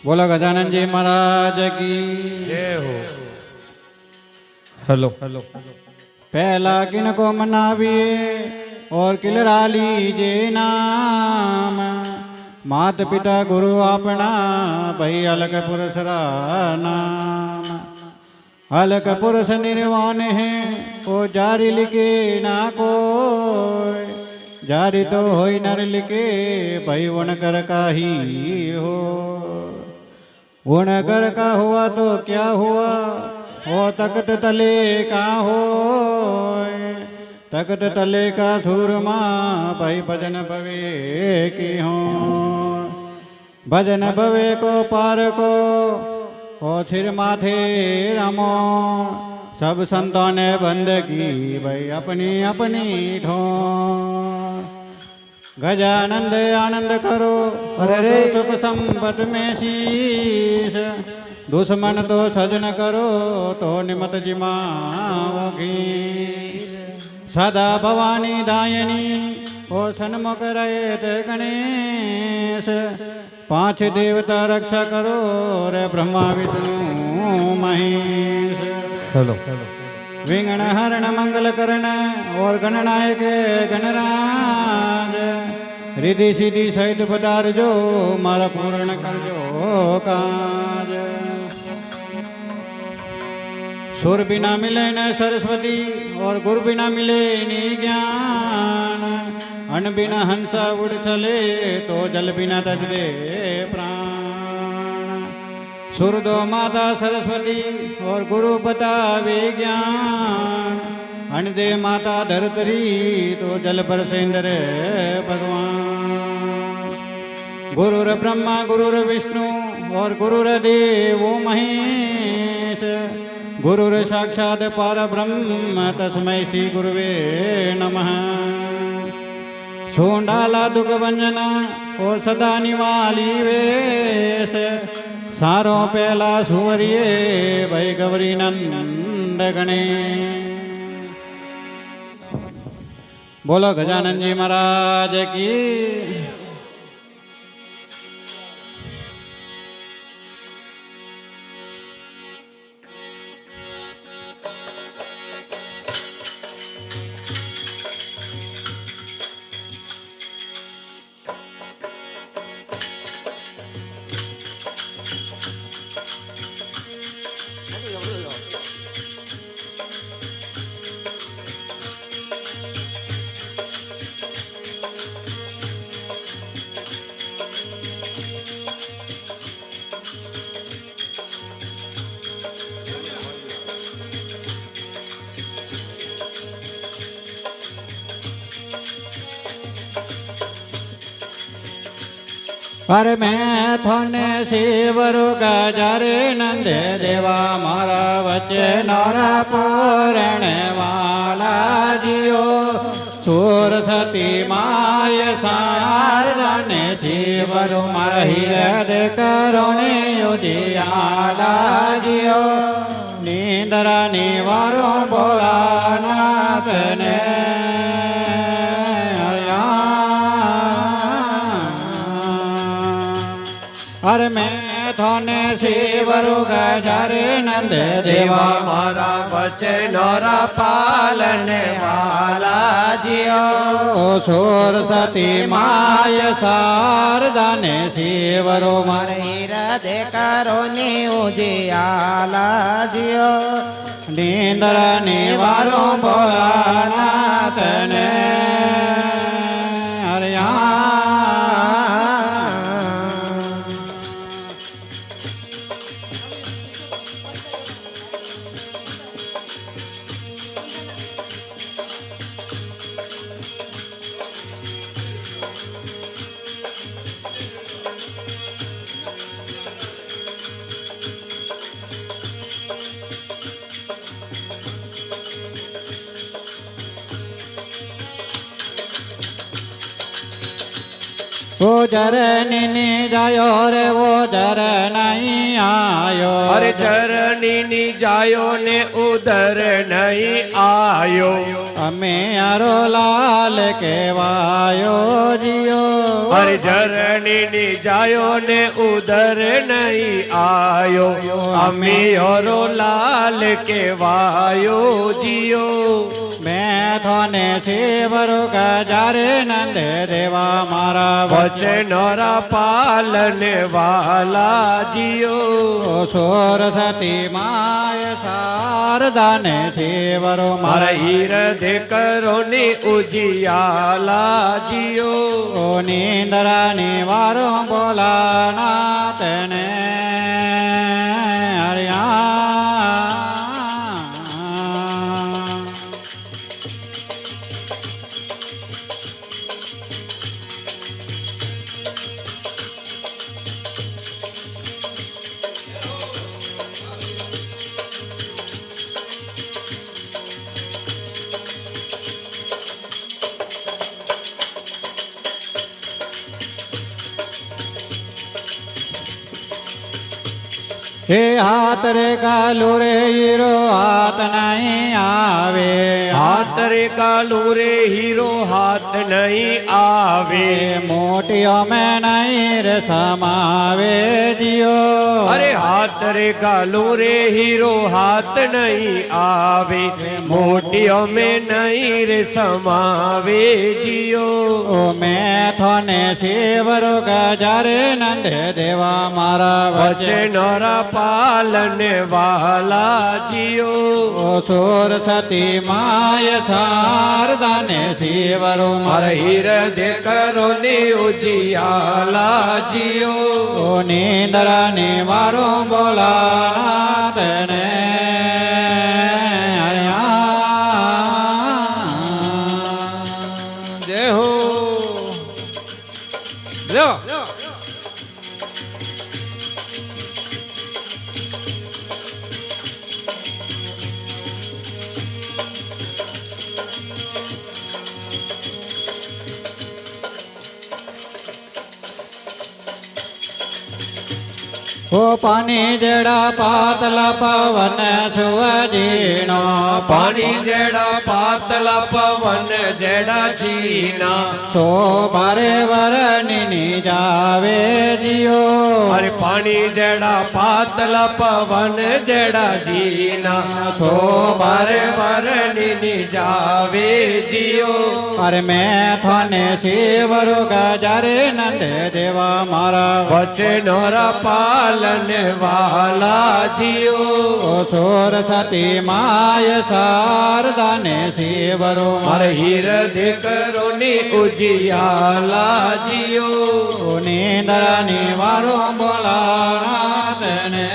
बोला गजानन जी महाराज की जय हो। हेलो हेलो पहला किनको मनाविए और किलरा लीजे नाम मात पिता गुरु अपना भई अलग पुरुष रा नाम अलग पुरुष निर्वाण है वो जारी लिखे ना कोई जारी तो होई नर लिखे भई वन कर का ही हो वन कर का हुआ तो क्या हुआ हो तख्त तले का हो तख्त तले का सूरमा भाई भजन भवे की हो भजन भवे को पार को हो थिर माथे रमो सब संतों ने बंद की भाई अपनी अपनी ठो गजानंद आनंद करो अरे सुख संपत में शीश दुश्मन तो सजन करो तो निमत जिमाओगी सदा भवानी दायनी ओ सन्मुख रहे गणेश पांच देवता रक्षा करो रे ब्रह्मा विष्णु महेश हेलो विघ्न हरण मंगल करण और गणनायक गणराज रिधि सिद्धि सहित पधारजो मारा पूर्ण करजो काज सुर बिना मिले न सरस्वती और गुरु बिना मिले नी ज्ञान अन्न बिना हंसा उड़ चले तो जल बिना तज दे प्राण सुर दो माता सरस्वती और गुरु बतावे ज्ञान अन्न दे माता धरतरी तो जल पर सेंद्र भगवान गुरुर ब्रह्मा गुरुर विष्णु और गुरुर देवो महेश गुरुर साक्षात पार ब्रह्म तस्मै श्री गुरुवे नमः सोंडाला दुख भंजना और सदा निवाली वेश सारों पहला सुवरिये भई गौरी नंद गणे बोलो गजानन जी महाराज की पर मैं थोने शिवरु गजरे नंद देवा मारा बच्चे नौरा पूरण वाला जियो सूर सती माय सार जाने शिवरु मार हिरद करोने उजियाला जियो नींदरा निवारो भोलानाथ ने अरे मैं थोने शिवरु गजरे नंद देवा मारा बच्चे नौरा पालने वाला जियो सोर सती माय शारदा ने शिवरु मारे हृद करो ने उजियाला जियो नींदर निवारो भोलानाथ ने हरिया ઉજર ની જાયો રે ઉજર નહીં આયો અરે ચરણીની જાયો ને ઉદર નહીં આયો અમે આરો લાલ કેવાયો જીયો અરે ચરણીની જાયો ને ઉદર નહીં આયો અમે ઓરો લાલ કેવાયો જીયો મેં થોને શિવરુ ગજારે નંદ દેવા મારા વચનોરા પાલન વાલા જીયો સોર સતી માય શારદાને શિવરુ મારા હીરધે કરો ને ઉજિયાલા જીયો નીંદરાની વારો બોલાના તેને હે હાથ રે કાલુ રે હીરો હાથ નહીં આવે હાથ રે કાલુ રે હીરો હાથ નહીં આવે મોટીઓ મેં નહીં રે સમાવે જીઓ અરે હાથ રે કાલુ રે હીરો હાથ નહીં આવે મોટીઓ મેં નહીં રે સમાવે જીઓ ઓ મેં થોને શિવરુ ગજારે નંદ દેવા મારા વચનોરા પાલન વાલા જીઓ સોર સતી માય શારદાને શિવરુ મારા હીરધે કરો ને ઉજિયાલા જીઓ નીંદરાને મારો બોલા તેને જય હો લ્યો ઓ પાણી જેડા પાતલા પવન સુવજીનો પાણી જેડા પાતલા પવન જેડા ચીના તો મારે વરણી જાવે જીઓ અરે પાણી જેડા પાતલા પવન જેડા જીના તો મારે વરણી જાવે જીઓ અરે મેં થોને શિવરુ ગજારે નંદ દેવા મારા વચનોરા પાલન વાલા જીઓ સોર સતી માય શારદાને શિવરુ મારે હીરધે કરો ને ઉજિયાલા જીઓ નીંદરાની વારો બોલા તેને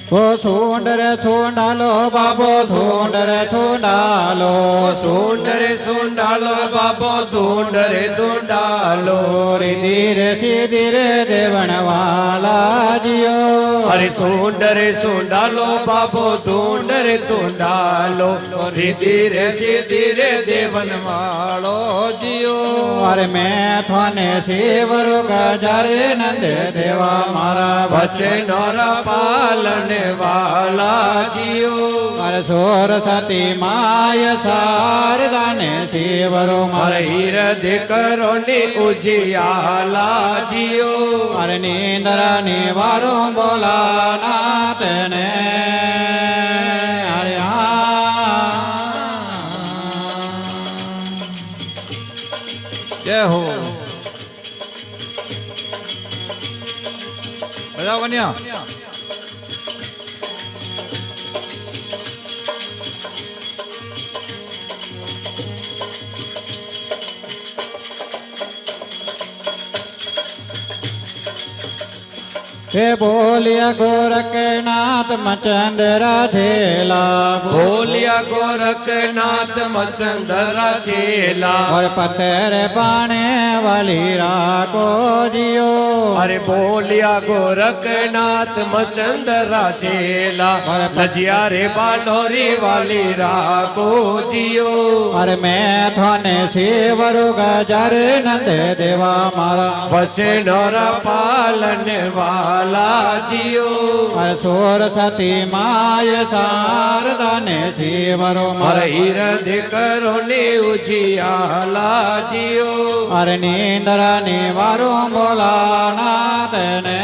ઓ સુંદર સુંડાલો બાબો સુંદર સુંડાલો સુંદર સુંડાલો બાબો સુંદર સુંડાલો રે ધીરે ધીરે દેવણ વાલા જીઓ અરે સુંદર સુંડાલો બાબો સુંદર સુંડાલો ધીરે ધીરે દેવન વાળો જીઓ અરે મેં થોને શિવરુ ગજારે નંદ દેવા મારા વચનોરા પાલન વાલા જીઓ અરે સોર સતી માય શારદાને શિવરુ મારે હીરધે કરો ને ઉજિયાલા જીઓ અરે નીંદરાની વારો બોલાના તેને અરે જય હો બજાવો કન્યા હે બોલિયા ગોરખનાથ મચંદરા છેલા બોલિયા ગોરખનાથ મચંદરા છેલા और पत्थर पाने वाली राको जियो અરે બોલિયા ગોરખનાથ મચંદરા છેલા લજિયા રે બાલોરી વાલી રાખો જીઓ और मैं थाने सेवरु गजर नंद देवा मारा વચનોરા પાલન વાલા જીઓ और सोर सती माय शारदा ने सेवरु મારા मारा હીરદ કરો ને ઉજિયાલા જીઓ और नींदरा निवारो बोला नाथ ने